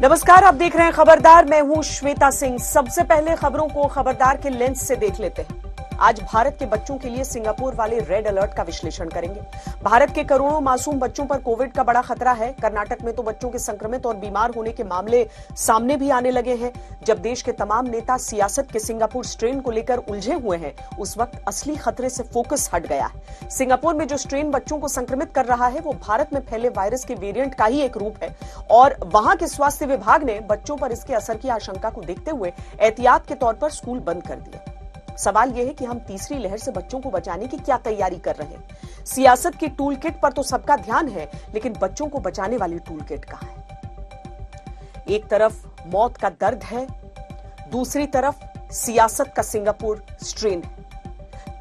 नमस्कार, आप देख रहे हैं खबरदार। मैं हूं श्वेता सिंह। सबसे पहले खबरों को खबरदार के लेंस से देख लेते हैं। आज भारत के बच्चों के लिए सिंगापुर वाले रेड अलर्ट का विश्लेषण करेंगे। भारत के करोड़ों मासूम बच्चों पर कोविड का बड़ा खतरा है। कर्नाटक में तो बच्चों के संक्रमित और बीमार होने के मामले सामने भी आने लगे हैं। जब देश के तमाम नेता सियासत के सिंगापुर स्ट्रेन को लेकर उलझे हुए हैं, उस वक्त असली खतरे से फोकस हट गया है। सिंगापुर में जो स्ट्रेन बच्चों को संक्रमित कर रहा है, वो भारत में फैले वायरस के वेरिएंट का ही एक रूप है और वहां के स्वास्थ्य विभाग ने बच्चों पर इसके असर की आशंका को देखते हुए एहतियात के तौर पर स्कूल बंद कर दिए। सवाल यह है कि हम तीसरी लहर से बच्चों को बचाने की क्या तैयारी कर रहे हैं। सियासत की टूल किट पर तो सबका ध्यान है, लेकिन बच्चों को बचाने वाली टूल किट कहां है? एक तरफ मौत का दर्द है, दूसरी तरफ सियासत का सिंगापुर स्ट्रेन है।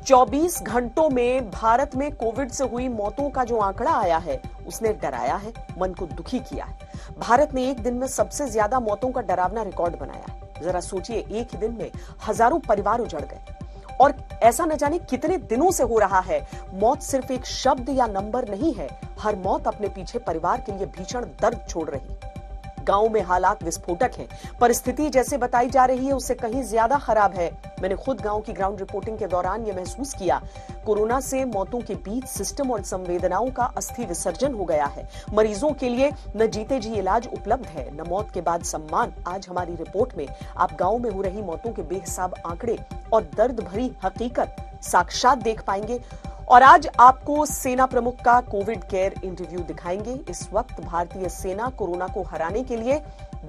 24 घंटों में भारत में कोविड से हुई मौतों का जो आंकड़ा आया है, उसने डराया है, मन को दुखी किया है। भारत ने एक दिन में सबसे ज्यादा मौतों का डरावना रिकॉर्ड बनाया है। जरा सोचिए, एक ही दिन में हजारों परिवार उजड़ गए और ऐसा न जाने कितने दिनों से हो रहा है। मौत सिर्फ एक शब्द या नंबर नहीं है, हर मौत अपने पीछे परिवार के लिए भीषण दर्द छोड़ रही। गांव में हालात विस्फोटक हैं। परिस्थिति जैसे बताई जा रही है, उससे कहीं ज्यादा खराब है। मैंने खुद गांव की ग्राउंड रिपोर्टिंग के दौरान यह महसूस किया। कोरोना से मौतों के बीच सिस्टम और संवेदनाओं का अस्थि विसर्जन हो गया है। मरीजों के लिए न जीते जी इलाज उपलब्ध है, न मौत के बाद सम्मान। आज हमारी रिपोर्ट में आप गांव में हो रही मौतों के बेहिसाब आंकड़े और दर्द भरी हकीकत साक्षात देख पाएंगे। और आज आपको सेना प्रमुख का कोविड केयर इंटरव्यू दिखाएंगे। इस वक्त भारतीय सेना कोरोना को हराने के लिए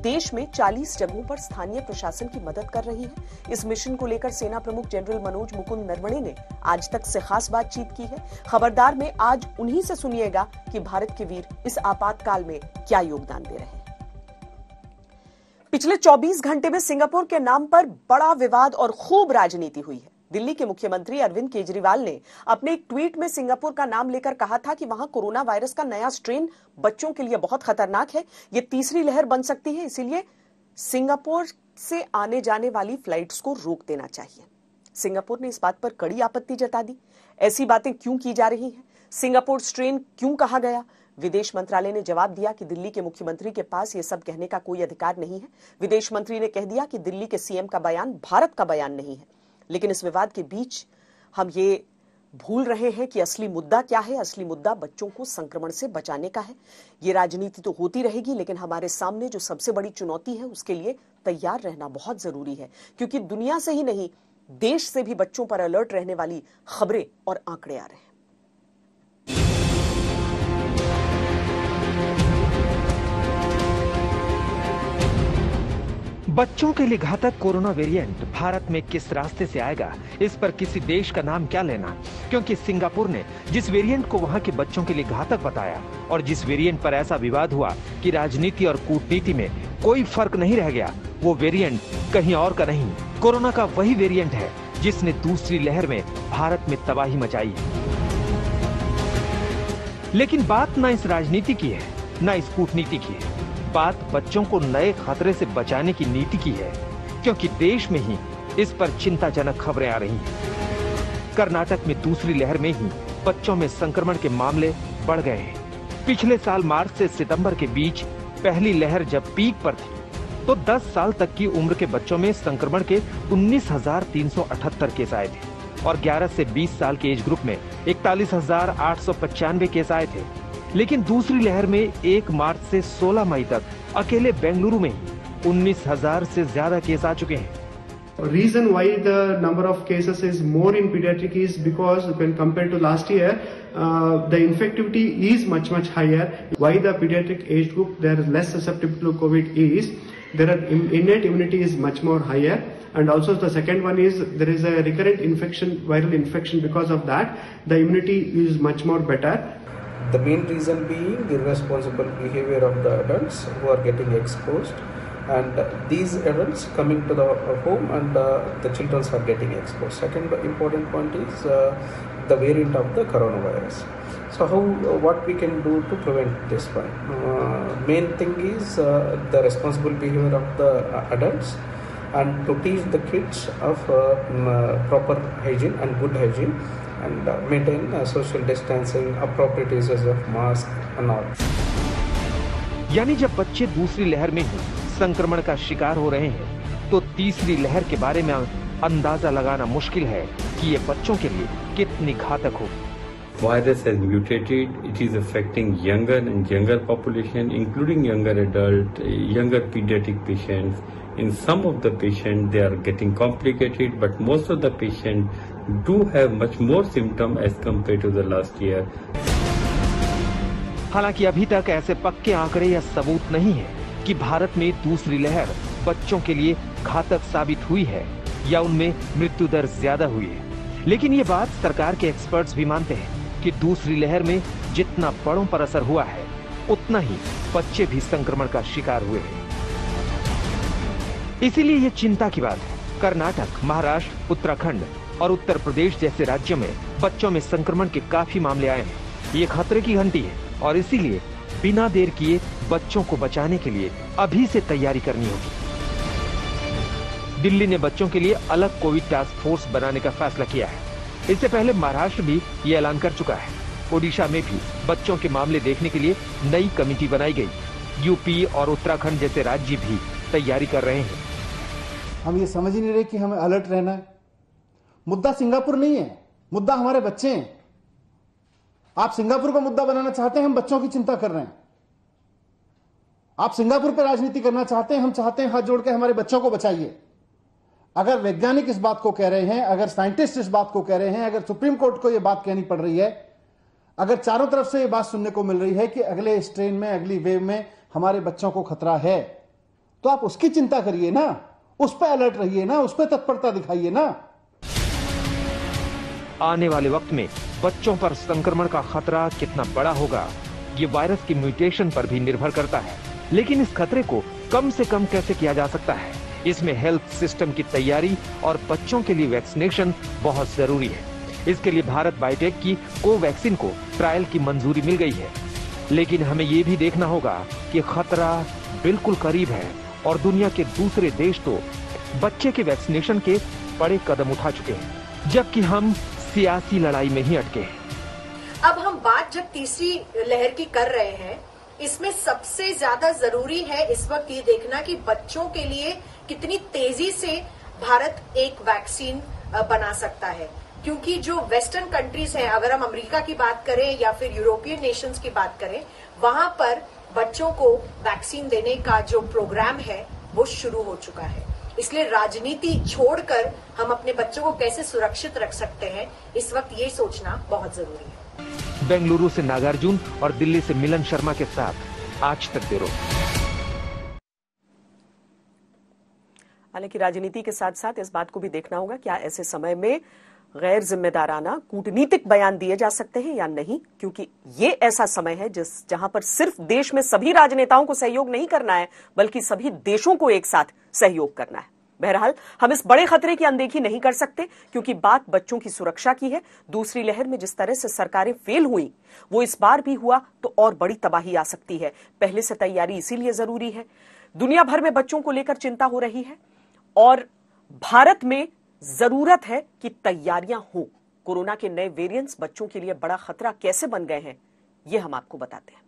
देश में 40 जगहों पर स्थानीय प्रशासन की मदद कर रही है। इस मिशन को लेकर सेना प्रमुख जनरल मनोज मुकुंद नरवणे ने आज तक से खास बातचीत की है। खबरदार में आज उन्हीं से सुनिएगा कि भारत के वीर इस आपातकाल में क्या योगदान दे रहे हैं। पिछले 24 घंटे में सिंगापुर के नाम पर बड़ा विवाद और खूब राजनीति हुई है। दिल्ली के मुख्यमंत्री अरविंद केजरीवाल ने अपने एक ट्वीट में सिंगापुर का नाम लेकर कहा था कि वहां कोरोना वायरस का नया स्ट्रेन बच्चों के लिए बहुत खतरनाक है, ये तीसरी लहर बन सकती है, इसीलिए सिंगापुर से आने जाने वाली फ्लाइट्स को रोक देना चाहिए। सिंगापुर ने इस बात पर कड़ी आपत्ति जता दी। ऐसी बातें क्यों की जा रही हैं? सिंगापुर स्ट्रेन क्यों कहा गया? विदेश मंत्रालय ने जवाब दिया कि दिल्ली के मुख्यमंत्री के पास यह सब कहने का कोई अधिकार नहीं है। विदेश मंत्री ने कह दिया कि दिल्ली के सीएम का बयान भारत का बयान नहीं है। लेकिन इस विवाद के बीच हम ये भूल रहे हैं कि असली मुद्दा क्या है। असली मुद्दा बच्चों को संक्रमण से बचाने का है। ये राजनीति तो होती रहेगी, लेकिन हमारे सामने जो सबसे बड़ी चुनौती है, उसके लिए तैयार रहना बहुत जरूरी है, क्योंकि दुनिया से ही नहीं, देश से भी बच्चों पर अलर्ट रहने वाली खबरें और आंकड़े आ रहे हैं। बच्चों के लिए घातक कोरोना वेरिएंट भारत में किस रास्ते से आएगा, इस पर किसी देश का नाम क्या लेना, क्योंकि सिंगापुर ने जिस वेरिएंट को वहां के बच्चों के लिए घातक बताया और जिस वेरिएंट पर ऐसा विवाद हुआ कि राजनीति और कूटनीति में कोई फर्क नहीं रह गया, वो वेरिएंट कहीं और का नहीं, कोरोना का वही वेरिएंट है जिसने दूसरी लहर में भारत में तबाही मचाई। लेकिन बात न इस राजनीति की है, न इस कूटनीति की है, बात बच्चों को नए खतरे से बचाने की नीति की है, क्योंकि देश में ही इस पर चिंताजनक खबरें आ रही हैं। कर्नाटक में दूसरी लहर में ही बच्चों में संक्रमण के मामले बढ़ गए हैं। पिछले साल मार्च से सितंबर के बीच पहली लहर जब पीक पर थी, तो 10 साल तक की उम्र के बच्चों में संक्रमण के 19,378 केस आए थे और 11 से 20 साल के एज ग्रुप में 41,895 केस आए थे। लेकिन दूसरी लहर में 1 मार्च से 16 मई तक अकेले बेंगलुरु में ही 19,000 से ज्यादा केस आ चुके हैं। Reason why the number of cases is more in pediatric is because when compared to last year, the infectivity is much higher. Why the pediatric age group they are less susceptible to COVID is their innate immunity is much more higher, and also the second one is there is a recurrent infection, viral infection. Because of that, the immunity is much more better. The main reason being irresponsible behavior of the adults who are getting exposed, and these adults coming to the home and the children are getting exposed. Second important point is the variant of the coronavirus. So what we can do to prevent this one? Main thing is the responsible behavior of the adults and to teach the kids of proper hygiene and good hygiene and maintain social distancing, appropriate usage of mask and all. यानी जब बच्चे दूसरी लहर में ही संक्रमण का शिकार हो रहे हैं, तो तीसरी लहर के बारे में अंदाजा लगाना मुश्किल है कि ये बच्चों के लिए कितनी घातक होगी। Virus has mutated. It is affecting younger and younger population, including younger adult, younger pediatric patients. In some of the patients, they are getting complicated, but most of the patients do have much more symptom as compared to the last year. हालांकि अभी तक ऐसे पक्के आंकड़े या सबूत नहीं है कि भारत में दूसरी लहर बच्चों के लिए घातक साबित हुई है या उनमें मृत्यु दर ज्यादा हुई है। लेकिन ये बात सरकार के एक्सपर्ट्स भी मानते हैं कि दूसरी लहर में जितना बड़ों पर असर हुआ है, उतना ही बच्चे भी संक्रमण का शिकार हुए हैं। इसीलिए ये चिंता की बात है। कर्नाटक, महाराष्ट्र, उत्तराखंड और उत्तर प्रदेश जैसे राज्यों में बच्चों में संक्रमण के काफी मामले आए हैं। ये खतरे की घंटी है और इसीलिए बिना देर किए बच्चों को बचाने के लिए अभी से तैयारी करनी होगी। दिल्ली ने बच्चों के लिए अलग कोविड टास्क फोर्स बनाने का फैसला किया है। इससे पहले महाराष्ट्र भी ये ऐलान कर चुका है। ओडिशा में भी बच्चों के मामले देखने के लिए नई कमेटी बनाई गई। यूपी और उत्तराखंड जैसे राज्य भी तैयारी कर रहे हैं। हम ये समझ ही नहीं रहे कि हमें अलर्ट रहना है। मुद्दा सिंगापुर नहीं है, मुद्दा हमारे बच्चे हैं। आप सिंगापुर को मुद्दा बनाना चाहते हैं, हम बच्चों की चिंता कर रहे हैं। आप सिंगापुर पर राजनीति करना चाहते हैं, हम चाहते हैं हाथ जोड़ के हमारे बच्चों को बचाइए। अगर वैज्ञानिक इस बात को कह रहे हैं, अगर साइंटिस्ट इस बात को कह रहे हैं, अगर सुप्रीम कोर्ट को यह बात कहनी पड़ रही है, अगर चारों तरफ से यह बात सुनने को मिल रही है कि अगले स्ट्रेन में, अगली वेव में हमारे बच्चों को खतरा है, तो आप उसकी चिंता करिए ना, उस पर अलर्ट रहिए ना, उस पर तत्परता दिखाइए ना। आने वाले वक्त में बच्चों पर संक्रमण का खतरा कितना बड़ा होगा, ये वायरस की म्यूटेशन पर भी निर्भर करता है। लेकिन इस खतरे को कम से कम कैसे किया जा सकता है, इसमें हेल्थ सिस्टम की तैयारी और बच्चों के लिए वैक्सीनेशन बहुत जरूरी है। इसके लिए भारत बायोटेक की कोवैक्सीन को ट्रायल की मंजूरी मिल गई है। लेकिन हमें ये भी देखना होगा कि खतरा बिल्कुल करीब है और दुनिया के दूसरे देश तो बच्चे के वैक्सीनेशन के बड़े कदम उठा चुके हैं, जबकि हम सियासी लड़ाई में ही अटके हैं। अब हम बात जब तीसरी लहर की कर रहे हैं, इसमें सबसे ज्यादा जरूरी है इस वक्त ये देखना कि बच्चों के लिए कितनी तेजी से भारत एक वैक्सीन बना सकता है। क्योंकि जो वेस्टर्न कंट्रीज हैं, अगर हम अमेरिका की बात करें या फिर यूरोपियन नेशंस की बात करें, वहां पर बच्चों को वैक्सीन देने का जो प्रोग्राम है वो शुरू हो चुका है। इसलिए राजनीति छोड़कर हम अपने बच्चों को कैसे सुरक्षित रख सकते हैं, इस वक्त ये सोचना बहुत जरूरी है। बेंगलुरु से नागार्जुन और दिल्ली से मिलन शर्मा के साथ आज तक ब्यूरो। हालांकि राजनीति के साथ साथ इस बात को भी देखना होगा क्या ऐसे समय में गैर जिम्मेदाराना कूटनीतिक बयान दिए जा सकते हैं या नहीं, क्योंकि ये ऐसा समय है जहां पर सिर्फ देश में सभी राजनेताओं को सहयोग नहीं करना है, बल्कि सभी देशों को एक साथ सहयोग करना है। बहरहाल हम इस बड़े खतरे की अनदेखी नहीं कर सकते, क्योंकि बात बच्चों की सुरक्षा की है। दूसरी लहर में जिस तरह से सरकारें फेल हुई, वो इस बार भी हुआ तो और बड़ी तबाही आ सकती है। पहले से तैयारी इसीलिए जरूरी है। दुनिया भर में बच्चों को लेकर चिंता हो रही है और भारत में जरूरत है कि तैयारियां हो। कोरोना के नए वेरिएंट्स बच्चों के लिए बड़ा खतरा कैसे बन गए हैं, ये हम आपको बताते हैं।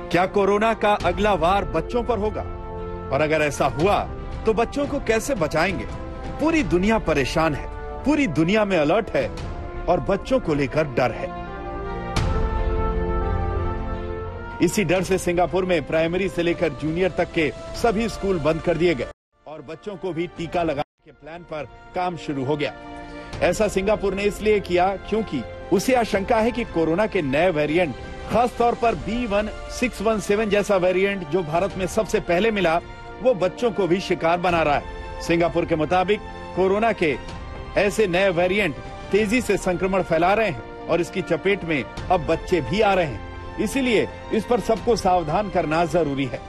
क्या कोरोना का अगला वार बच्चों पर होगा? और अगर ऐसा हुआ तो बच्चों को कैसे बचाएंगे? पूरी दुनिया परेशान है, पूरी दुनिया में अलर्ट है और बच्चों को लेकर डर है। इसी डर से सिंगापुर में प्राइमरी से लेकर जूनियर तक के सभी स्कूल बंद कर दिए गए और बच्चों को भी टीका लगाने के प्लान पर काम शुरू हो गया। ऐसा सिंगापुर ने इसलिए किया क्योंकि उसे आशंका है कि कोरोना के नए वेरिएंट, खास तौर पर B1617 जैसा वेरिएंट जो भारत में सबसे पहले मिला, वो बच्चों को भी शिकार बना रहा है। सिंगापुर के मुताबिक कोरोना के ऐसे नए वेरिएंट तेजी से संक्रमण फैला रहे हैं और इसकी चपेट में अब बच्चे भी आ रहे हैं। इसीलिए इस पर सबको सावधान करना जरूरी है।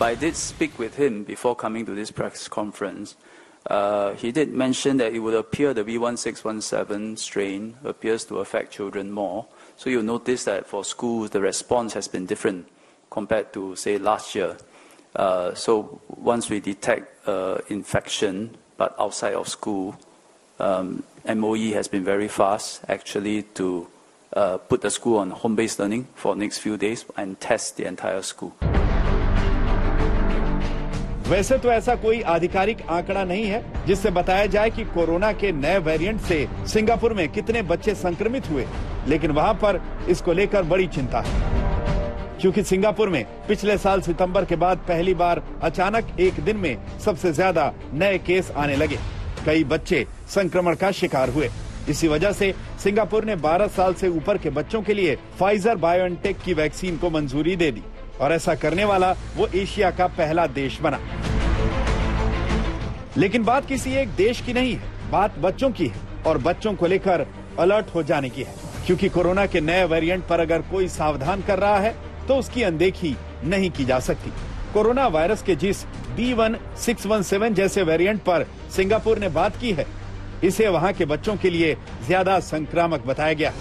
I did speak with him before coming to this press conference. He did mention that it would appear the B1617 strain appears to affect children more. So you'll notice that for schools, the response has been different compared to, say, last year. So once we detect infection, but outside of school, MOE has been very fast actually to put the school on home-based learning for next few days and test the entire school. वैसे तो ऐसा कोई आधिकारिक आंकड़ा नहीं है जिससे बताया जाए कि कोरोना के नए वेरिएंट से सिंगापुर में कितने बच्चे संक्रमित हुए, लेकिन वहां पर इसको लेकर बड़ी चिंता है, क्योंकि सिंगापुर में पिछले साल सितंबर के बाद पहली बार अचानक एक दिन में सबसे ज्यादा नए केस आने लगे। कई बच्चे संक्रमण का शिकार हुए। इसी वजह से सिंगापुर ने 12 साल से ऊपर के बच्चों के लिए फाइजर बायोएनटेक की वैक्सीन को मंजूरी दे दी और ऐसा करने वाला वो एशिया का पहला देश बना। लेकिन बात किसी एक देश की नहीं है, बात बच्चों की है और बच्चों को लेकर अलर्ट हो जाने की है, क्योंकि कोरोना के नए वेरिएंट पर अगर कोई सावधान कर रहा है तो उसकी अनदेखी नहीं की जा सकती। कोरोना वायरस के जिस B1617 जैसे वेरिएंट पर सिंगापुर ने बात की है, इसे वहां के बच्चों के लिए ज्यादा संक्रामक बताया गया।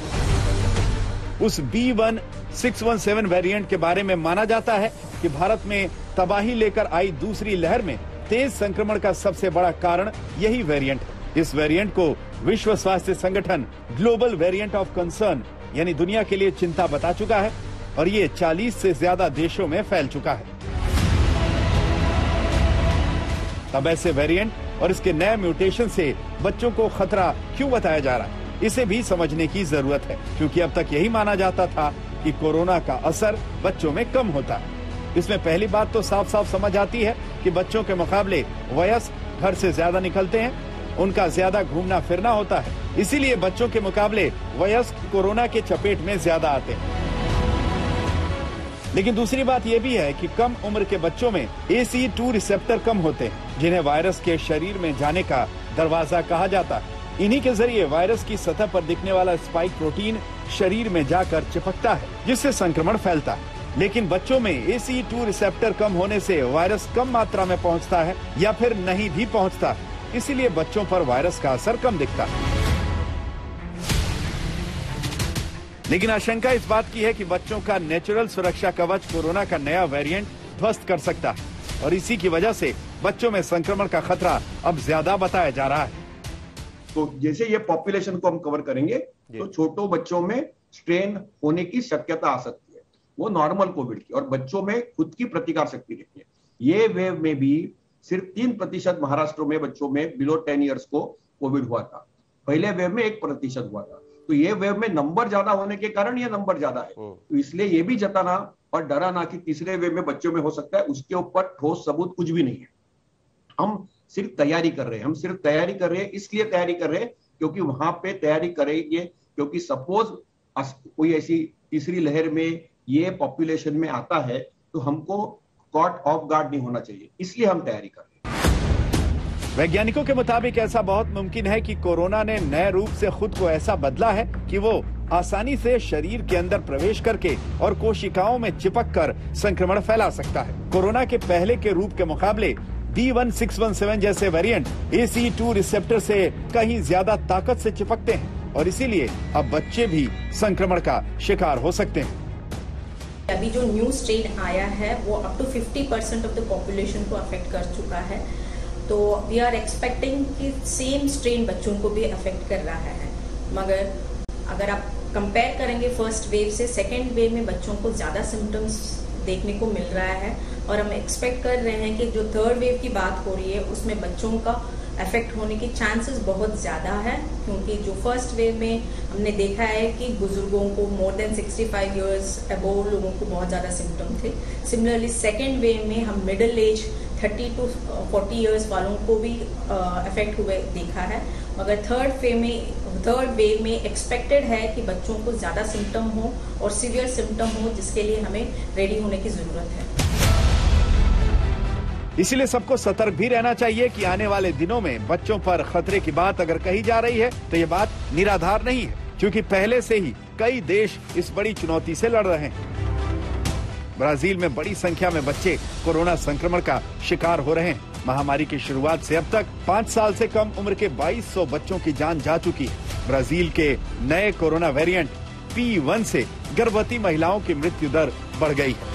उस B1617 वेरिएंट के बारे में माना जाता है कि भारत में तबाही लेकर आई दूसरी लहर में तेज संक्रमण का सबसे बड़ा कारण यही वेरिएंट है। इस वेरिएंट को विश्व स्वास्थ्य संगठन ग्लोबल वेरिएंट ऑफ कंसर्न यानी दुनिया के लिए चिंता बता चुका है और ये 40 से ज्यादा देशों में फैल चुका है। अब ऐसे वेरिएंट और इसके नए म्यूटेशन से बच्चों को खतरा क्यों बताया जा रहा है, इसे भी समझने की जरूरत है, क्योंकि अब तक यही माना जाता था कि कोरोना का असर बच्चों में कम होता है। इसमें पहली बात तो साफ साफ समझ आती है कि बच्चों के मुकाबले वयस्क घर से ज्यादा निकलते हैं, उनका ज्यादा घूमना फिरना होता है, इसीलिए बच्चों के मुकाबले वयस्क कोरोना के चपेट में ज्यादा आते हैं। लेकिन दूसरी बात यह भी है कि कम उम्र के बच्चों में ACE2 रिसेप्टर कम होते हैं, जिन्हें वायरस के शरीर में जाने का दरवाजा कहा जाता है। इन्हीं के जरिए वायरस की सतह पर दिखने वाला स्पाइक प्रोटीन शरीर में जाकर चिपकता है, जिससे संक्रमण फैलता है। लेकिन बच्चों में ACE2 रिसेप्टर कम होने से वायरस कम मात्रा में पहुंचता है या फिर नहीं भी पहुंचता है, इसीलिए बच्चों पर वायरस का असर कम दिखता है। लेकिन आशंका इस बात की है कि बच्चों का नेचुरल सुरक्षा कवच कोरोना का नया वेरिएंट ध्वस्त कर सकता है और इसी की वजह से बच्चों में संक्रमण का खतरा अब ज्यादा बताया जा रहा है। तो जैसे ये पॉपुलेशन को हम कवर करेंगे तो छोटों बच्चों में स्ट्रेन होने की शक्यता आ सकती है, वो नॉर्मल कोविड की, और बच्चों में खुद की प्रतिकार शक्ति रहती है। ये वेव में भी सिर्फ 3% महाराष्ट्र में बच्चों में बिलो 10 ईयर्स को कोविड हुआ था, पहले वेव में 1% हुआ था। तो ये वेव में नंबर ज्यादा होने के कारण ये नंबर ज्यादा है, तो इसलिए ये भी जताना और डराना कि तीसरे वेव में बच्चों में हो सकता है, उसके ऊपर ठोस सबूत कुछ भी नहीं है। हम सिर्फ तैयारी कर रहे हैं, हम सिर्फ तैयारी कर रहे हैं, इसलिए तैयारी कर रहे हैं क्योंकि वहां पे तैयारी करेंगे, क्योंकि सपोज कोई ऐसी तीसरी लहर में ये पॉपुलेशन में आता है तो हमको कॉट ऑफ गार्ड नहीं होना चाहिए, इसलिए हम तैयारी कर रहे हैं। वैज्ञानिकों के मुताबिक ऐसा बहुत मुमकिन है कि कोरोना ने नए रूप से खुद को ऐसा बदला है कि वो आसानी से शरीर के अंदर प्रवेश करके और कोशिकाओं में चिपक कर संक्रमण फैला सकता है। कोरोना के पहले के रूप के मुकाबले B1617 जैसे वेरिएंट ACE2 रिसेप्टर से कहीं ज्यादा ताकत से चिपकते हैं और इसीलिए अब बच्चे भी संक्रमण का शिकार हो सकते हैं। अभी जो न्यू स्ट्रेन आया है वो up to 50% of the population को अफेक्ट कर चुका है, तो वी आर एक्सपेक्टिंग कि सेम स्ट्रेन बच्चों को भी अफेक्ट कर रहा है। मगर अगर आप कंपेयर करेंगे फर्स्ट वेव से, सेकेंड वेव में बच्चों को ज़्यादा सिम्टम्स देखने को मिल रहा है और हम एक्सपेक्ट कर रहे हैं कि जो थर्ड वेव की बात हो रही है उसमें बच्चों का अफेक्ट होने की चांसेस बहुत ज़्यादा है, क्योंकि जो फर्स्ट वेव में हमने देखा है कि बुजुर्गों को मोर देन 65 इयर्स अबोव लोगों को बहुत ज़्यादा सिम्टम थे। सिमिलरली सेकेंड वेव में हम मिडिल एज 30 to 40 इयर्स वालों को भी अफेक्ट हुए देखा है। मगर थर्ड वेव में एक्सपेक्टेड है कि बच्चों को ज़्यादा सिम्टम हो और सीवियर सिम्टम हो, जिसके लिए हमें रेडी होने की ज़रूरत है। इसीलिए सबको सतर्क भी रहना चाहिए कि आने वाले दिनों में बच्चों पर खतरे की बात अगर कही जा रही है तो ये बात निराधार नहीं है, क्योंकि पहले से ही कई देश इस बड़ी चुनौती से लड़ रहे हैं। ब्राजील में बड़ी संख्या में बच्चे कोरोना संक्रमण का शिकार हो रहे हैं। महामारी की शुरुआत से अब तक 5 साल से कम उम्र के 2200 बच्चों की जान जा चुकी है। ब्राजील के नए कोरोना वेरिएंट P1 से गर्भवती महिलाओं की मृत्यु दर बढ़ गई है।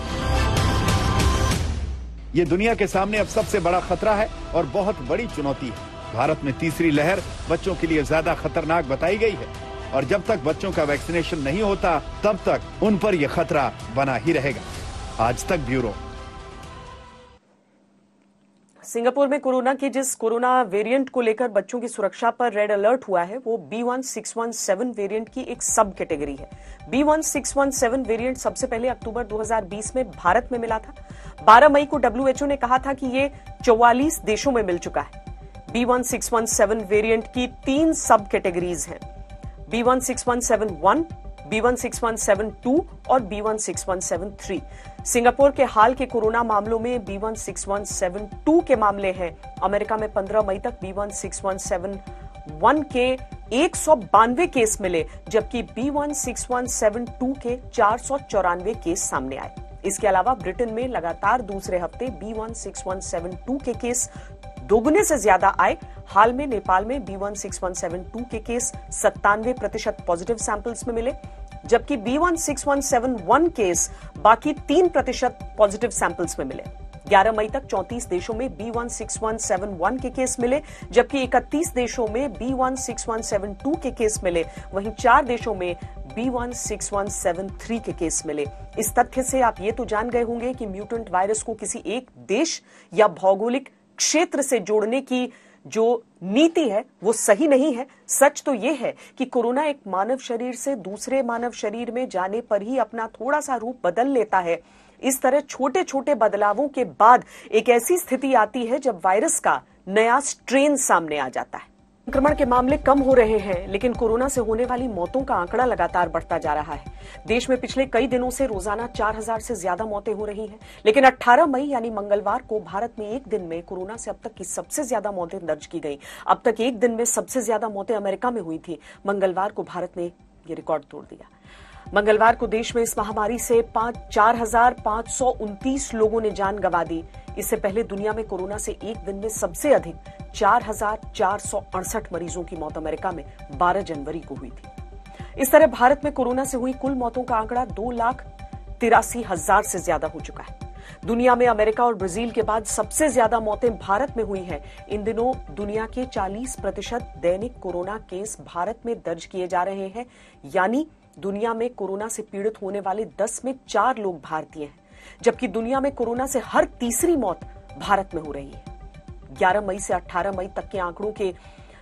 ये दुनिया के सामने अब सबसे बड़ा खतरा है और बहुत बड़ी चुनौती है। भारत में तीसरी लहर बच्चों के लिए ज्यादा खतरनाक बताई गई है और जब तक बच्चों का वैक्सीनेशन नहीं होता तब तक उन पर यह खतरा बना ही रहेगा। आज तक ब्यूरो। सिंगापुर में कोरोना के जिस कोरोना वेरिएंट को लेकर बच्चों की सुरक्षा पर रेड अलर्ट हुआ है वो B1617 वेरिएंट की एक सब कैटेगरी है। B1617 वेरिएंट सबसे पहले अक्टूबर 2020 में भारत में मिला था। 12 मई को WHO ने कहा था कि ये 44 देशों में मिल चुका है। B1617 वेरिएंट की 3 सब कैटेगरीज हैं, B16171, B16172 और B16173। सिंगापुर के हाल के कोरोना मामलों में B16172 के मामले हैं। अमेरिका में 15 मई तक B16171 के 192 केस मिले, जबकि B16172 के 494 केस सामने आए। इसके अलावा ब्रिटेन में लगातार दूसरे हफ्ते B16172 के केस दोगुने से ज्यादा आए। हाल में नेपाल में B16172 के केस 97% पॉजिटिव सैंपल्स में मिले, जबकि B16171 केस बाकी 3% पॉजिटिव सैंपल्स में मिले। 11 मई तक 34 देशों में B16171 के केस मिले, जबकि 31 देशों में B16172 के केस मिले। वहीं 4 देशों में B16173 के केस मिले। इस तथ्य से आप ये तो जान गए होंगे कि म्यूटेंट वायरस को किसी एक देश या भौगोलिक क्षेत्र से जोड़ने की जो नीति है वो सही नहीं है। सच तो ये है कि कोरोना एक मानव शरीर से दूसरे मानव शरीर में जाने पर ही अपना थोड़ा सा रूप बदल लेता है। इस तरह छोटे छोटे बदलावों के बाद एक ऐसी स्थिति आती है जब वायरस का नया स्ट्रेन सामने आ जाता है। संक्रमण के मामले कम हो रहे हैं, लेकिन कोरोना से होने वाली मौतों का आंकड़ा लगातार बढ़ता जा रहा है। देश में पिछले कई दिनों से रोजाना 4000 से ज्यादा मौतें हो रही हैं, लेकिन 18 मई यानी मंगलवार को भारत में एक दिन में कोरोना से अब तक की सबसे ज्यादा मौतें दर्ज की गई। अब तक एक दिन में सबसे ज्यादा मौतें अमेरिका में हुई थी। मंगलवार को भारत ने ये रिकॉर्ड तोड़ दिया। मंगलवार को देश में इस महामारी से 4529 लोगों ने जान गंवा दी। इससे पहले दुनिया में कोरोना से एक दिन में सबसे अधिक 4468 मरीजों की मौत अमेरिका में 12 जनवरी को हुई थी। इस तरह भारत में कोरोना से हुई कुल मौतों का आंकड़ा 2,83,000 से ज्यादा हो चुका है। दुनिया में अमेरिका और ब्राजील के बाद सबसे ज्यादा मौतें भारत में हुई हैं। इन दिनों दुनिया के 40% दैनिक कोरोना केस भारत में दर्ज किए जा रहे हैं, यानी दुनिया में कोरोना से पीड़ित होने वाले 10 में 4 लोग भारतीय हैं, जबकि दुनिया में कोरोना से हर तीसरी मौत भारत में हो रही है। 11 मई से 18 मई तक के आंकड़ों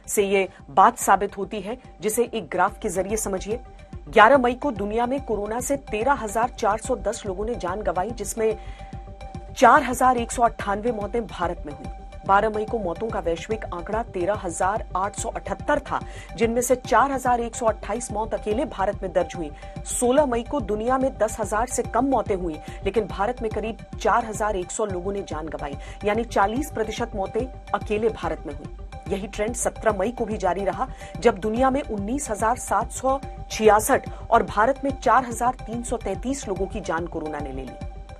से ये बात साबित होती है, जिसे एक ग्राफ के जरिए समझिए। 11 मई को दुनिया में कोरोना से 13,410 लोगों ने जान गंवाई, जिसमें 4,198 मौतें भारत में हुई। 12 मई को मौतों का वैश्विक आंकड़ा 13,878 था, जिनमें से 4,128 मौत अकेले भारत में दर्ज हुई। 16 मई को दुनिया में 10,000 से कम मौतें हुई, लेकिन भारत में करीब 4,100 लोगों ने जान गंवाई, यानी 40% मौतें अकेले भारत में हुई। यही ट्रेंड 17 मई को भी जारी रहा, जब दुनिया में 19,766 और भारत में 4,333 लोगों की जान कोरोना ने ले ली।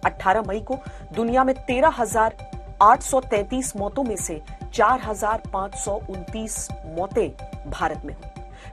18 मई को दुनिया में 13,833 मौतों में से 4,529 मौतें भारत में हुई।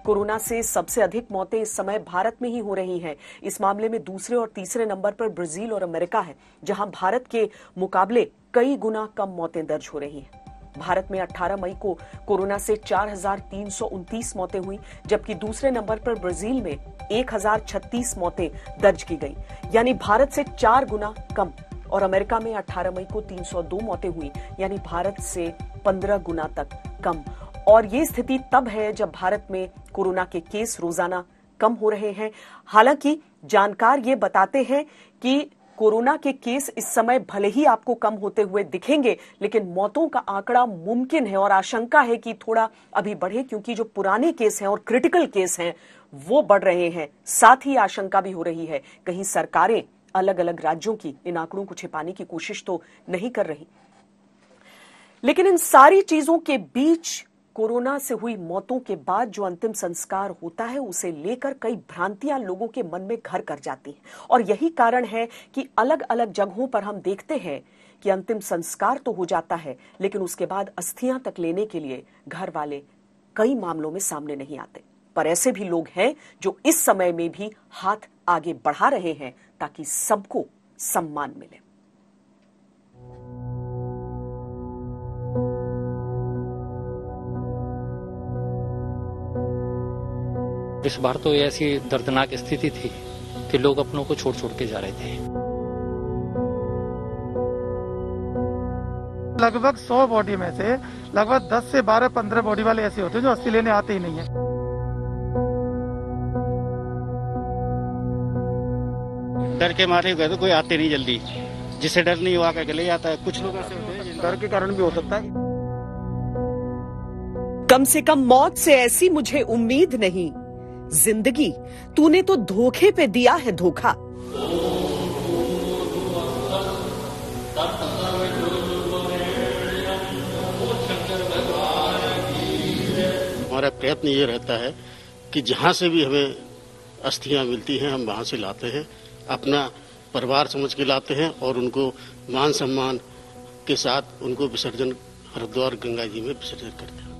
कोरोना से सबसे अधिक मौतें इस समय भारत में ही हो रही हैं। इस मामले में दूसरे और तीसरे नंबर पर ब्राजील और अमेरिका है, जहां भारत के मुकाबले कई गुना कम मौतें दर्ज हो रही हैं। भारत में 18 मई को कोरोना से 4,329 मौतें हुई, जबकि दूसरे नंबर पर ब्राजील में 1,036 मौतें दर्ज की गई, यानी भारत से 4 गुना कम। और अमेरिका में 18 मई को 302 मौतें हुई, यानी भारत से 15 गुना तक कम। और ये स्थिति तब है जब भारत में कोरोना के केस रोजाना कम हो रहे हैं। हालांकि जानकार ये बताते हैं कि कोरोना के केस इस समय भले ही आपको कम होते हुए दिखेंगे, लेकिन मौतों का आंकड़ा मुमकिन है और आशंका है कि थोड़ा अभी बढ़े, क्योंकि जो पुराने केस हैं और क्रिटिकल केस हैं वो बढ़ रहे हैं। साथ ही आशंका भी हो रही है कहीं सरकारें अलग अलग राज्यों की इन आंकड़ों को छिपाने की कोशिश तो नहीं कर रही। लेकिन इन सारी चीजों के बीच कोरोना से हुई मौतों के बाद जो अंतिम संस्कार होता है, उसे लेकर कई भ्रांतियां लोगों के मन में घर कर जाती हैं। और यही कारण है कि अलग अलग जगहों पर हम देखते हैं कि अंतिम संस्कार तो हो जाता है, लेकिन उसके बाद अस्थियां तक लेने के लिए घर वाले कई मामलों में सामने नहीं आते। पर ऐसे भी लोग हैं जो इस समय में भी हाथ आगे बढ़ा रहे हैं ताकि सबको सम्मान मिले। इस बार तो ऐसी दर्दनाक स्थिति थी कि लोग अपनों को छोड़ छोड़ के जा रहे थे। लगभग 100 बॉडी में से लगभग 10 से 12-15 बॉडी वाले ऐसे होते हैं जो अस्थि लेने आते ही नहीं है। डर के मारे गए तो कोई आते नहीं जल्दी, जिससे डर नहीं हुआ कर ले जाता है। कुछ लोग ऐसे होते हैं डर के कारण भी हो सकता है। कम से कम मौत से ऐसी मुझे उम्मीद नहीं, जिंदगी तूने तो धोखे पे दिया है धोखा। हमारा प्रयत्न ये रहता है कि जहां से भी हमें अस्थियां मिलती हैं हम वहां से लाते हैं, अपना परिवार समझ के लाते हैं और उनको मान सम्मान के साथ उनको विसर्जन हरिद्वार गंगा जी में विसर्जन करते हैं।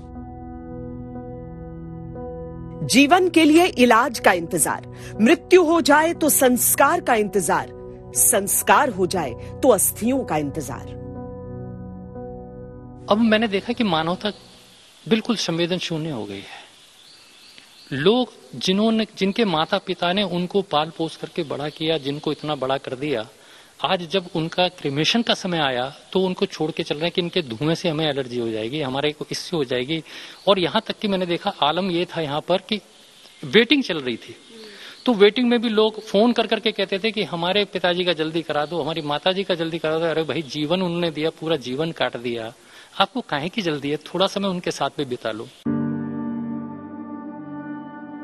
जीवन के लिए इलाज का इंतजार, मृत्यु हो जाए तो संस्कार का इंतजार, संस्कार हो जाए तो अस्थियों का इंतजार। अब मैंने देखा कि मानवता बिल्कुल संवेदन शून्य हो गई है। लोग जिनके माता पिता ने उनको पाल पोस करके बड़ा किया, जिनको इतना बड़ा कर दिया, आज जब उनका क्रिमेशन का समय आया तो उनको छोड़ के चल रहे हैं कि इनके धुएं से हमें एलर्जी हो जाएगी, हमारे को इससे हो जाएगी। और यहां तक कि मैंने देखा आलम ये था यहाँ पर कि वेटिंग चल रही थी, तो वेटिंग में भी लोग फोन कर करके कहते थे कि हमारे पिताजी का जल्दी करा दो, हमारी माताजी का जल्दी करा दो। अरे भाई, जीवन उन्होंने दिया, पूरा जीवन काट दिया, आपको काहे की जल्दी है? थोड़ा समय उनके साथ में बिता लो।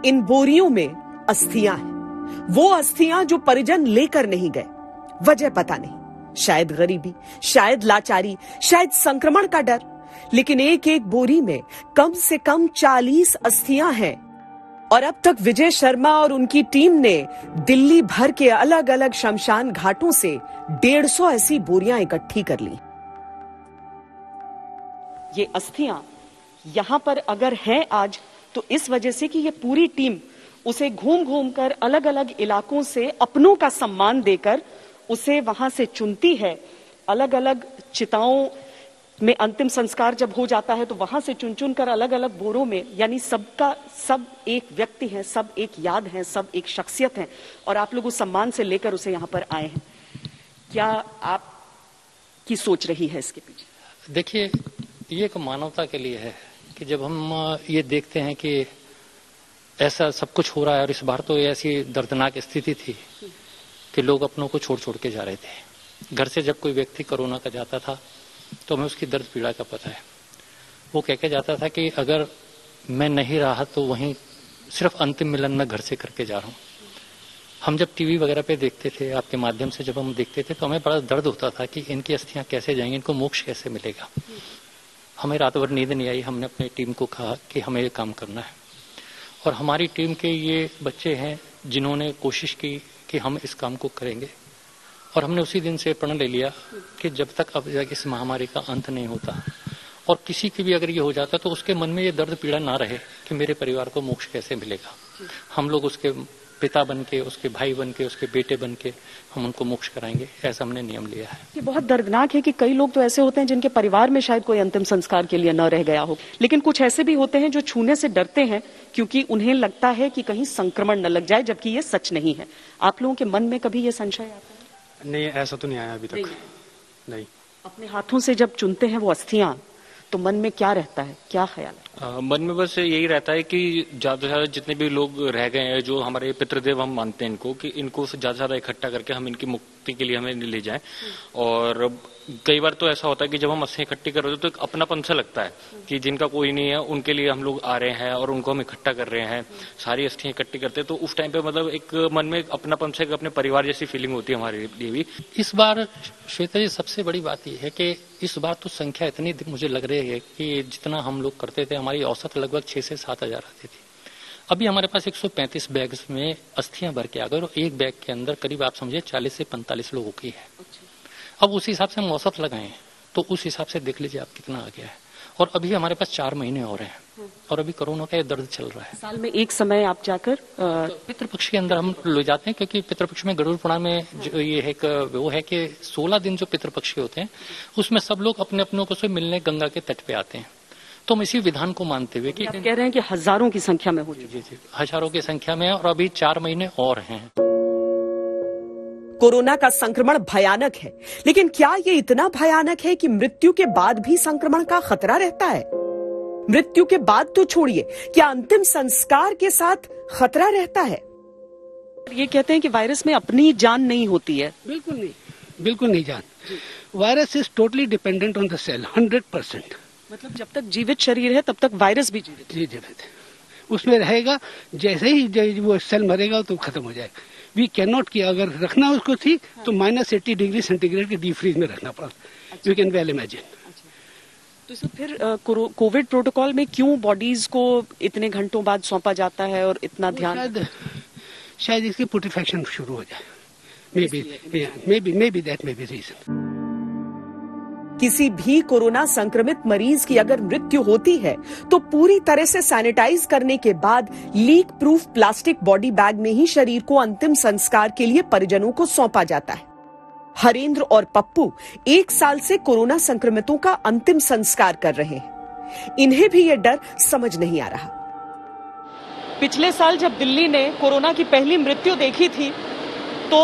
इन बोरियों में अस्थियां हैं, वो अस्थियां जो परिजन लेकर नहीं गए। वजह पता नहीं, शायद गरीबी, शायद लाचारी, शायद संक्रमण का डर, लेकिन एक एक बोरी में कम से कम 40 अस्थियां हैं। और अब तक विजय शर्मा और उनकी टीम ने दिल्ली भर के अलग अलग शमशान घाटों से 150 ऐसी बोरियां इकट्ठी कर ली। ये अस्थियां यहां पर अगर है आज तो इस वजह से कि ये पूरी टीम उसे घूम घूम कर अलग अलग इलाकों से अपनों का सम्मान देकर उसे वहां से चुनती है। अलग अलग चिताओं में अंतिम संस्कार जब हो जाता है तो वहां से चुन चुन कर अलग अलग बोरों में, यानी सबका सब एक व्यक्ति है, सब एक याद है, सब एक शख्सियत है, और आप लोग उस सम्मान से लेकर उसे यहां पर आए हैं। क्या आपकी सोच रही है इसके पीछे? देखिए, ये एक मानवता के लिए है कि जब हम ये देखते हैं कि ऐसा सब कुछ हो रहा है, और इस बार तो ऐसी दर्दनाक स्थिति थी कि लोग अपनों को छोड़ छोड़ के जा रहे थे। घर से जब कोई व्यक्ति कोरोना का जाता था तो हमें उसकी दर्द पीड़ा का पता है। वो कह के जाता था कि अगर मैं नहीं रहा तो वहीं सिर्फ अंतिम मिलन मैं घर से करके जा रहा हूँ। हम जब टीवी वगैरह पे देखते थे, आपके माध्यम से जब हम देखते थे, तो हमें बड़ा दर्द होता था कि इनकी अस्थियां कैसे जाएंगी, इनको मोक्ष कैसे मिलेगा। हमें रात भर नींद नहीं आई। हमने अपनी टीम को कहा कि हमें ये काम करना है, और हमारी टीम के ये बच्चे हैं जिन्होंने कोशिश की कि हम इस काम को करेंगे। और हमने उसी दिन से प्रण ले लिया कि जब तक अब इस महामारी का अंत नहीं होता और किसी की भी अगर ये हो जाता तो उसके मन में ये दर्द पीड़ा ना रहे कि मेरे परिवार को मोक्ष कैसे मिलेगा। हम लोग उसके पिता बन के, उसके भाई बन के, उसके बेटे बन के हम उनको मोक्ष कराएंगे, ऐसा हमने नियम लिया है। ये बहुत दर्दनाक है कि कई लोग तो ऐसे होते हैं जिनके परिवार में शायद कोई अंतिम संस्कार के लिए न रह गया हो, लेकिन कुछ ऐसे भी होते हैं जो छूने से डरते हैं क्योंकि उन्हें लगता है कि कहीं संक्रमण न लग जाए, जबकि ये सच नहीं है। आप लोगों के मन में कभी ये संशय आता है? नहीं, ऐसा तो नहीं आया अभी तक। नहीं। अपने हाथों से जब चुनते हैं वो अस्थियां, तो मन में क्या रहता है, क्या ख्याल है? मन में बस यही रहता है कि ज्यादा से ज्यादा जितने भी लोग रह गए हैं, जो हमारे पितृदेव हम मानते हैं इनको, कि इनको ज्यादा से ज्यादा इकट्ठा करके हम इनकी मुक्ति के लिए हमें ले जाएं। और कई बार तो ऐसा होता है कि जब हम अस्थियां इकट्ठी कर रहे होते तो एक अपनापन सा लगता है कि जिनका कोई नहीं है उनके लिए हम लोग आ रहे हैं और उनको हम इकट्ठा कर रहे हैं, सारी अस्थियां इकट्ठी करते हैं। तो उस टाइम पे मतलब एक मन में अपनापन से अपने परिवार जैसी फीलिंग होती है हमारे लिए भी। इस बार श्वेता जी, सबसे बड़ी बात यह है कि इस बार तो संख्या इतनी मुझे लग रही है कि जितना हम लोग करते थे, हमारी औसत लगभग 6 से 7 हजार आती थी। अभी हमारे पास 135 बैग्स में अस्थियां भर के आ गए और एक बैग के अंदर करीब आप समझिए 40 से 45 लोगों की है। अब उस हिसाब से हम औसत लगाएं तो उस हिसाब से देख लीजिए आप कितना आ गया है। और अभी हमारे पास 4 महीने और हैं और अभी कोरोना का ये दर्द चल रहा है। साल में एक समय आप जाकर पितृपक्ष के अंदर हम ले जाते हैं, क्योंकि पितृपक्ष में गरुड़ पुराण में जो ये है वो है कि 16 दिन जो पितृपक्ष के होते हैं उसमें सब लोग अपने अपनों को से मिलने गंगा के तट पे आते हैं। तो हम इसी विधान को मानते हुए कि आप कह रहे हैं कि हजारों की संख्या में हो चुकी है। जी हजारों की संख्या में है और अभी 4 महीने और हैं। कोरोना का संक्रमण भयानक है, लेकिन क्या ये इतना भयानक है कि मृत्यु के बाद भी संक्रमण का खतरा रहता है? मृत्यु के बाद तो छोड़िए, क्या अंतिम संस्कार के साथ खतरा रहता है? ये कहते हैं कि वायरस में अपनी जान नहीं होती है। बिल्कुल नहीं जान। Virus is totally dependent on the cell, 100%। मतलब जब तक जीवित शरीर है तब तक वायरस भी जीवित है, उसमें रहेगा। जैसे ही वो सेल मरेगा तो खत्म हो जाएगा। वी कैन नॉट किया, अगर रखना उसको थी तो -80 डिग्री सेंटीग्रेड के डीप फ्रीज में रखना पड़ा। You can well imagine. तो सर फिर कोविड प्रोटोकॉल में क्यों बॉडीज को इतने घंटों बाद सौंपा जाता है और इतना ध्यान? शायद इसकी पुट्रिफैक्शन शुरू हो जाए। maybe that may be reason। किसी भी कोरोना संक्रमित मरीज की अगर मृत्यु होती है तो पूरी तरह से सैनिटाइज करने के बाद leak proof plastic body bag में ही शरीर को अंतिम संस्कार के लिए परिजनों को सौंपा जाता है। हरेंद्र और पप्पू 1 साल से कोरोना संक्रमितों का अंतिम संस्कार कर रहे हैं। इन्हें भी ये डर समझ नहीं आ रहा। पिछले साल जब दिल्ली ने कोरोना की पहली मृत्यु देखी थी तो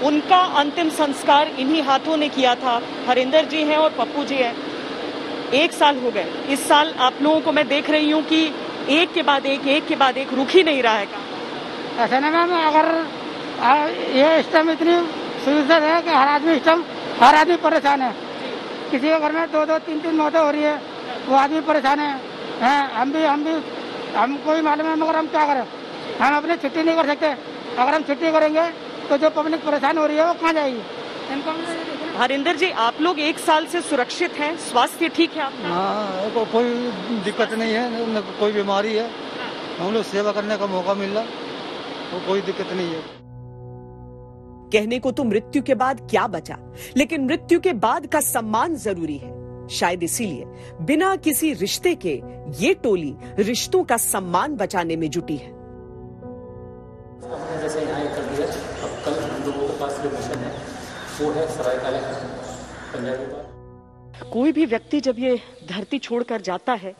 उनका अंतिम संस्कार इन्हीं हाथों ने किया था। हरेंद्र जी हैं और पप्पू जी हैं। 1 साल हो गए। इस साल आप लोगों को मैं देख रही हूँ कि एक के बाद एक रुक ही नहीं रहा है काम। ऐसा ना मैम, अगर ये इस टाइम इतनी सुविधा है कि हर आदमी परेशान है। किसी के घर में 2-2, 3-3 मौतें हो रही है, वो आदमी परेशान है। हमको भी मालूम है, मगर हम क्या करें? हम अपनी छुट्टी नहीं कर सकते। अगर हम छुट्टी करेंगे तो जो पब्लिक परेशान हो रही है वो कहाँ जाएगी? हरिंदर जी, आप लोग 1 साल से सुरक्षित हैं, स्वास्थ्य ठीक है आपका? हाँ, कोई दिक्कत नहीं है, न कोई बीमारी है। हम लोग सेवा करने का मौका मिल रहा, तो कोई दिक्कत नहीं है। कहने को तो मृत्यु के बाद क्या बचा, लेकिन मृत्यु के बाद का सम्मान जरूरी है। शायद इसीलिए बिना किसी रिश्ते के ये टोली रिश्तों का सम्मान बचाने में जुटी है। जैसे यहाँ कर दिया, अब कल हम लोगों के पास जो मिशन है वो है सरायकाला पंजाबी। कोई भी व्यक्ति जब ये धरती छोड़कर जाता है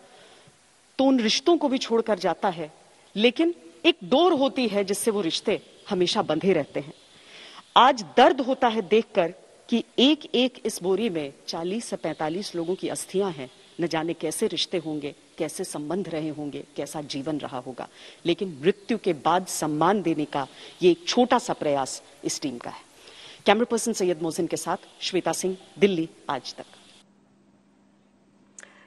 तो उन रिश्तों को भी छोड़कर जाता है, लेकिन एक डोर होती है जिससे वो रिश्ते हमेशा बंधे रहते हैं। आज दर्द होता है देखकर कि एक एक इस बोरी में 40 से 45 लोगों की अस्थियां हैं। न जाने कैसे रिश्ते होंगे, कैसे संबंध रहे होंगे, कैसा जीवन रहा होगा, लेकिन मृत्यु के बाद सम्मान देने का ये एक छोटा सा प्रयास इस टीम का है। कैमरा पर्सन सैयद मोहसिन के साथ श्वेता सिंह, दिल्ली आज तक।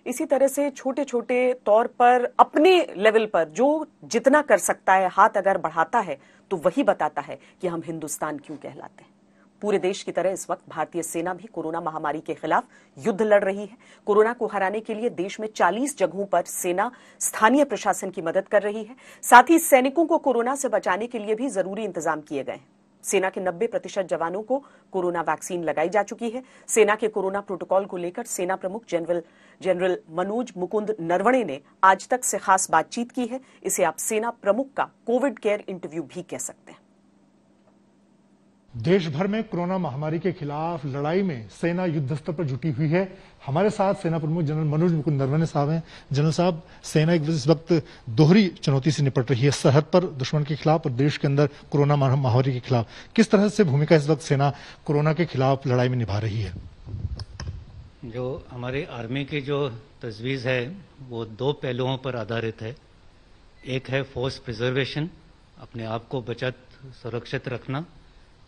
इसी तरह से छोटे छोटे तौर पर अपने लेवल पर जो जितना कर सकता है, हाथ अगर बढ़ाता है तो वही बताता है कि हम हिंदुस्तान क्यों कहलाते हैं। पूरे देश की तरह इस वक्त भारतीय सेना भी कोरोना महामारी के खिलाफ युद्ध लड़ रही है। कोरोना को हराने के लिए देश में 40 जगहों पर सेना स्थानीय प्रशासन की मदद कर रही है। साथ ही सैनिकों को कोरोना से बचाने के लिए भी जरूरी इंतजाम किए गए हैं। सेना के 90% जवानों को कोरोना वैक्सीन लगाई जा चुकी है। सेना के कोरोना प्रोटोकॉल को लेकर सेना प्रमुख जनरल मनोज मुकुंद नरवणे ने आज तक से खास बातचीत की है। इसे आप सेना प्रमुख का कोविड केयर इंटरव्यू भी कह सकते हैं। देश भर में कोरोना महामारी के खिलाफ लड़ाई में सेना युद्ध स्तर पर जुटी हुई है। हमारे साथ सेना प्रमुख जनरल मनोज मुकुंद नरवणे साहब हैं। जनरल साहब, सेना इस वक्त दोहरी चुनौती से निपट रही है, सरहद पर दुश्मन के खिलाफ और देश के अंदर कोरोना महामारी के खिलाफ। किस तरह से भूमिका इस वक्त सेना कोरोना के खिलाफ लड़ाई में निभा रही है? जो हमारे आर्मी की जो तजवीज़ है वो 2 पहलुओं पर आधारित है। एक है फोर्स प्रिजर्वेशन, अपने आप को बचत सुरक्षित रखना,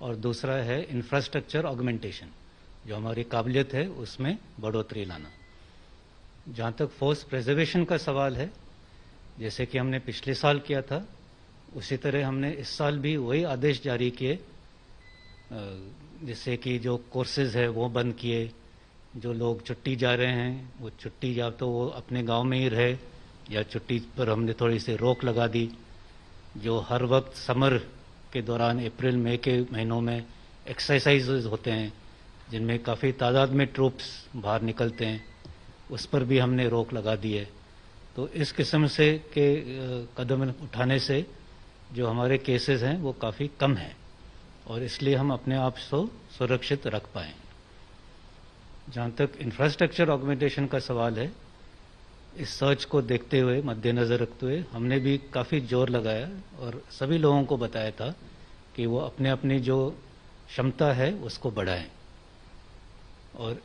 और दूसरा है इंफ्रास्ट्रक्चर ऑगमेंटेशन, जो हमारी काबिलियत है उसमें बढ़ोतरी लाना। जहाँ तक फोर्स प्रिजर्वेशन का सवाल है, जैसे कि हमने पिछले साल किया था, उसी तरह हमने इस साल भी वही आदेश जारी किए, जिससे कि जो कोर्सेज है वो बंद किए, जो लोग छुट्टी जा रहे हैं वो छुट्टी या तो वो अपने गांव में ही रहे या छुट्टी पर हमने थोड़ी सी रोक लगा दी। जो हर वक्त समर के दौरान अप्रैल मई के महीनों में एक्सरसाइजेज होते हैं जिनमें काफ़ी तादाद में ट्रूप्स बाहर निकलते हैं, उस पर भी हमने रोक लगा दी है। तो इस किस्म से के कदम उठाने से जो हमारे केसेस हैं वो काफ़ी कम हैं और इसलिए हम अपने आप को सुरक्षित रख पाएँ। जहाँ तक इंफ्रास्ट्रक्चर ऑगमेंटेशन का सवाल है, इस सर्च को देखते हुए, मद्देनजर रखते हुए हमने भी काफ़ी जोर लगाया और सभी लोगों को बताया था कि वो अपने अपनी जो क्षमता है उसको बढ़ाएं। और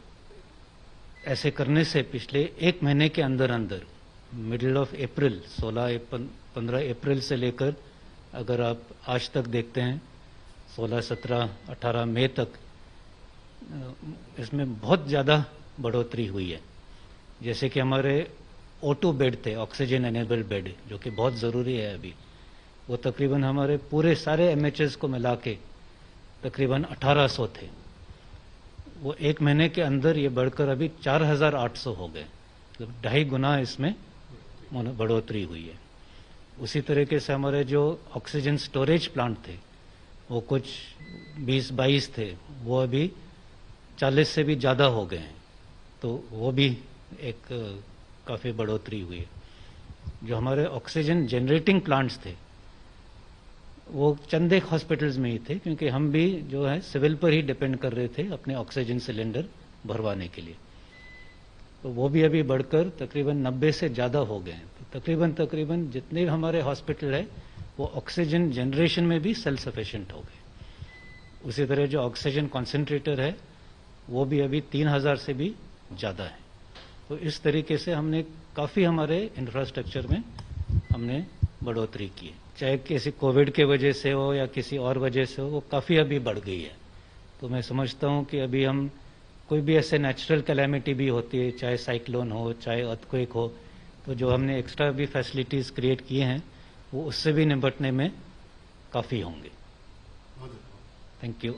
ऐसे करने से पिछले एक महीने के अंदर अंदर मिडिल ऑफ अप्रैल 15 अप्रैल से लेकर अगर आप आज तक देखते हैं 16, 17, 18 मई तक इसमें बहुत ज़्यादा बढ़ोतरी हुई है। जैसे कि हमारे O2 बेड थे, ऑक्सीजन एनेबल्ड बेड, जो कि बहुत ज़रूरी है अभी, वो तकरीबन हमारे पूरे सारे MHS को मिला के तकरीबन 1800 थे। वो एक महीने के अंदर ये बढ़कर अभी 4800 हो गए, मतलब 2.5 गुना इसमें बढ़ोतरी हुई है। उसी तरीके से हमारे जो ऑक्सीजन स्टोरेज प्लांट थे वो कुछ 20-22 थे, वो अभी 40 से भी ज़्यादा हो गए हैं, तो वो भी एक काफ़ी बढ़ोतरी हुई है। जो हमारे ऑक्सीजन जनरेटिंग प्लांट्स थे वो चंद एक हॉस्पिटल्स में ही थे, क्योंकि हम भी जो है सिविल पर ही डिपेंड कर रहे थे अपने ऑक्सीजन सिलेंडर भरवाने के लिए, तो वो भी अभी बढ़कर तकरीबन 90 से ज़्यादा हो गए हैं। तो तकरीबन जितने भी हमारे हॉस्पिटल है वो ऑक्सीजन जनरेशन में भी सेल्फ सफिशिएंट हो गए। उसी तरह जो ऑक्सीजन कॉन्सेंट्रेटर है वो भी अभी 3000 से भी ज़्यादा है। तो इस तरीके से हमने काफ़ी हमारे इंफ्रास्ट्रक्चर में हमने बढ़ोतरी की है, चाहे किसी कोविड के वजह से हो या किसी और वजह से हो, वो काफ़ी अभी बढ़ गई है। तो मैं समझता हूँ कि अभी हम कोई भी ऐसे नेचुरल कैलेमिटी भी होती है, चाहे साइक्लोन हो, चाहे अर्थक्वेक हो, तो जो हमने एक्स्ट्रा भी फैसिलिटीज़ क्रिएट किए हैं वो उससे भी निपटने में काफ़ी होंगे। Thank you.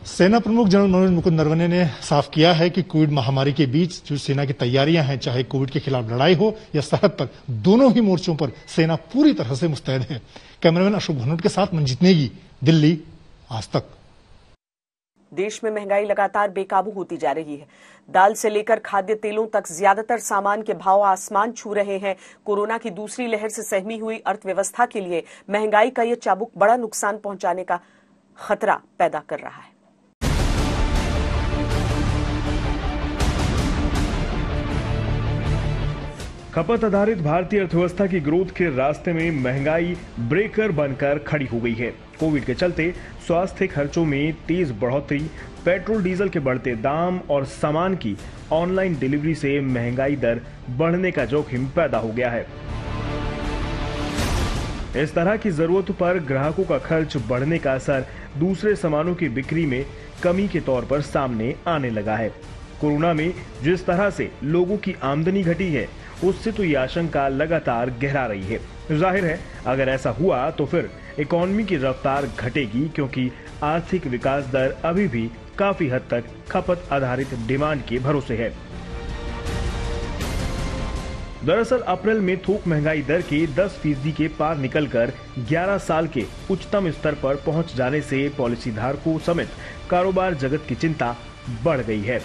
सेना प्रमुख जनरल मनोज मुकुंद नरवणे ने साफ किया है कि कोविड महामारी के बीच जो सेना की तैयारियां हैं, चाहे कोविड के खिलाफ लड़ाई हो या सरहद पर, दोनों ही मोर्चों पर सेना पूरी तरह से मुस्तैद है। कैमरामैन अशोक भनोट के साथ मंजीत नेगी, दिल्ली, आज तक। देश में महंगाई लगातार बेकाबू होती जा रही है। दाल से लेकर खाद्य तेलों तक ज्यादातर सामान के भाव आसमान छू रहे हैं। कोरोना की दूसरी लहर से सहमी हुई अर्थव्यवस्था के लिए महंगाई का यह चाबुक बड़ा नुकसान पहुंचाने का खतरा पैदा कर रहा है। खपत आधारित भारतीय अर्थव्यवस्था की ग्रोथ के रास्ते में महंगाई ब्रेकर बनकर खड़ी हो गई है। कोविड के चलते स्वास्थ्य खर्चों में तेज बढ़ोतरी, पेट्रोल डीजल के बढ़ते दाम और सामान की ऑनलाइन डिलीवरी से महंगाई दर बढ़ने का जोखिम पैदा हो गया है। इस तरह की जरूरत पर ग्राहकों का खर्च बढ़ने का असर दूसरे सामानों की बिक्री में कमी के तौर पर सामने आने लगा है। कोरोना में जिस तरह से लोगों की आमदनी घटी है, उससे तो ये आशंका लगातार गहरा रही है। जाहिर है अगर ऐसा हुआ तो फिर इकोनॉमी की रफ्तार घटेगी, क्योंकि आर्थिक विकास दर अभी भी काफी हद तक खपत आधारित डिमांड के भरोसे है। दरअसल अप्रैल में थोक महंगाई दर के 10% के पार निकलकर 11 साल के उच्चतम स्तर पर पहुंच जाने से पॉलिसी धारकों समेत कारोबार जगत की चिंता बढ़ गई है।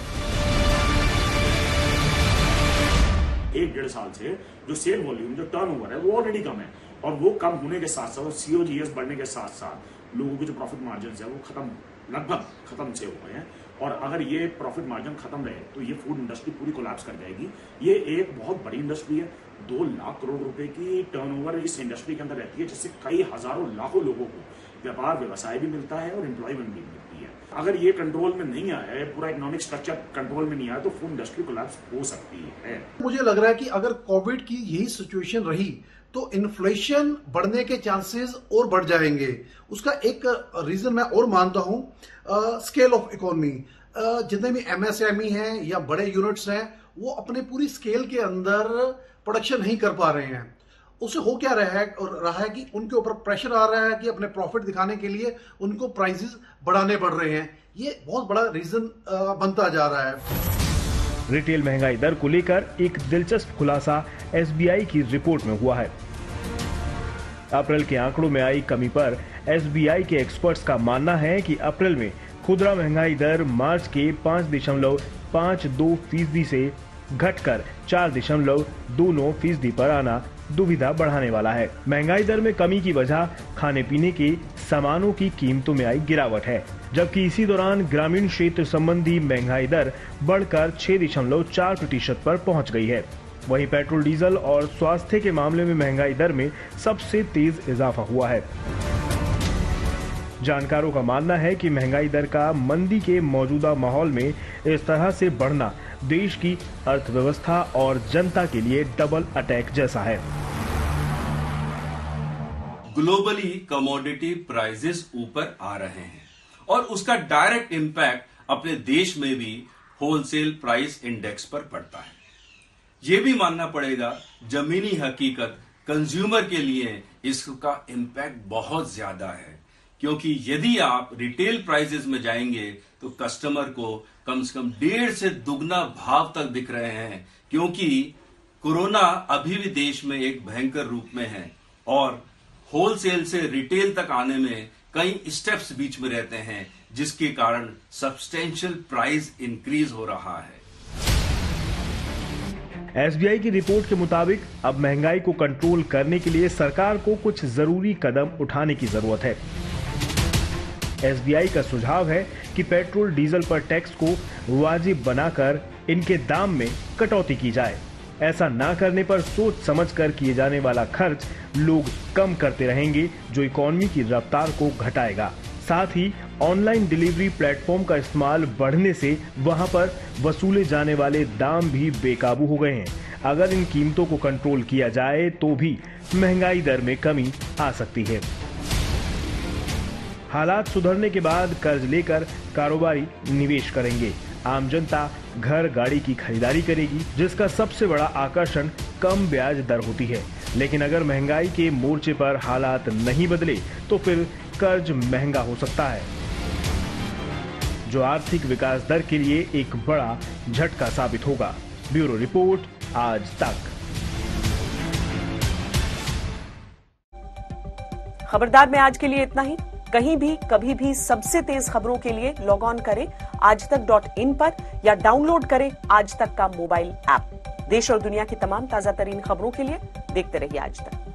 1-1.5 साल से जो सेल वॉल्यूम, जो टर्नओवर है, वो ऑलरेडी कम है, और वो कम होने के साथ साथ COGS बढ़ने के साथ साथ लोगों के जो प्रॉफिट मार्जिन है वो लगभग खत्म से हो गए हैं। और अगर ये प्रॉफिट मार्जिन खत्म रहे तो ये फूड इंडस्ट्री पूरी कोलैप्स कर जाएगी। ये एक बहुत बड़ी इंडस्ट्री है, 2 लाख करोड़ रुपए की टर्नओवर इस इंडस्ट्री के अंदर रहती है, जिससे कई हजारों लाखों लोगों को व्यापार व्यवसाय भी मिलता है और एम्प्लॉयमेंट भी मिलती है। अगर ये कंट्रोल में नहीं आया है, पूरा इकोनॉमिक स्ट्रक्चर कंट्रोल में नहीं आया, तो फूड इंडस्ट्री कोलैप्स हो सकती है। मुझे लग रहा है कि अगर कोविड की यही सिचुएशन रही तो इन्फ्लेशन बढ़ने के चांसेस और बढ़ जाएंगे। उसका एक रीजन मैं और मानता हूं, स्केल ऑफ इकोनॉमी। जितने भी MSME हैं या बड़े यूनिट्स हैं, वो अपने पूरी स्केल के अंदर प्रोडक्शन नहीं कर पा रहे हैं। उससे हो क्या रहा है कि उनके ऊपर प्रेशर आ रहा है कि अपने प्रॉफिट दिखाने के लिए उनको प्राइसेस बढ़ाने पड़ रहे हैं। ये बहुत बड़ा रीजन बनता जा रहा है। रिटेल महंगाई दर को लेकर एक दिलचस्प खुलासा SBI की रिपोर्ट में हुआ है। अप्रैल के आंकड़ों में आई कमी पर SBI के एक्सपर्ट्स का मानना है कि अप्रैल में खुदरा महंगाई दर मार्च के 5.52% से घटकर 4.29% पर आना दुविधा बढ़ाने वाला है। महंगाई दर में कमी की वजह खाने पीने के सामानों की कीमतों में आई गिरावट है, जबकि इसी दौरान ग्रामीण क्षेत्र संबंधी महंगाई दर बढ़कर 6.4% पर पहुंच गई है। वहीं पेट्रोल डीजल और स्वास्थ्य के मामले में महंगाई दर में सबसे तेज इजाफा हुआ है। जानकारों का मानना है कि महंगाई दर का मंदी के मौजूदा माहौल में इस तरह से बढ़ना देश की अर्थव्यवस्था और जनता के लिए डबल अटैक जैसा है। ग्लोबली कमोडिटी प्राइसेस ऊपर आ रहे हैं और उसका डायरेक्ट इम्पैक्ट अपने देश में भी होलसेल प्राइस इंडेक्स पर पड़ता है। ये भी मानना पड़ेगा जमीनी हकीकत कंज्यूमर के लिए इसका इम्पैक्ट बहुत ज्यादा है, क्योंकि यदि आप रिटेल प्राइसेस में जाएंगे तो कस्टमर को कम से कम 1.5 से दुगना भाव तक बिक रहे हैं, क्योंकि कोरोना अभी भी देश में एक भयंकर रूप में है और होलसेल से रिटेल तक आने में कई स्टेप्स बीच में रहते हैं, जिसके कारण सब्सटेंशियल प्राइस इंक्रीज हो रहा है। एसबीआई की रिपोर्ट के मुताबिक अब महंगाई को कंट्रोल करने के लिए सरकार को कुछ जरूरी कदम उठाने की जरूरत है। एसबीआई का सुझाव है कि पेट्रोल डीजल पर टैक्स को वाजिब बनाकर इनके दाम में कटौती की जाए। ऐसा ना करने पर सोच समझकर किए जाने वाला खर्च लोग कम करते रहेंगे, जो इकोनॉमी की रफ्तार को घटाएगा। साथ ही ऑनलाइन डिलीवरी प्लेटफॉर्म का इस्तेमाल बढ़ने से वहां पर वसूले जाने वाले दाम भी बेकाबू हो गए हैं। अगर इन कीमतों को कंट्रोल किया जाए तो भी महंगाई दर में कमी आ सकती है। हालात सुधरने के बाद कर्ज लेकर कारोबारी निवेश करेंगे। आम जनता घर गाड़ी की खरीदारी करेगी, जिसका सबसे बड़ा आकर्षण कम ब्याज दर होती है। लेकिन अगर महंगाई के मोर्चे पर हालात नहीं बदले तो फिर कर्ज महंगा हो सकता है, जो आर्थिक विकास दर के लिए एक बड़ा झटका साबित होगा। ब्यूरो रिपोर्ट, आज तक। खबरदार में आज के लिए इतना ही। कहीं भी कभी भी सबसे तेज खबरों के लिए लॉग ऑन करें आजतक.in पर या डाउनलोड करें आज तक का मोबाइल ऐप। देश और दुनिया की तमाम ताजा तरीन खबरों के लिए देखते रहिए आज तक।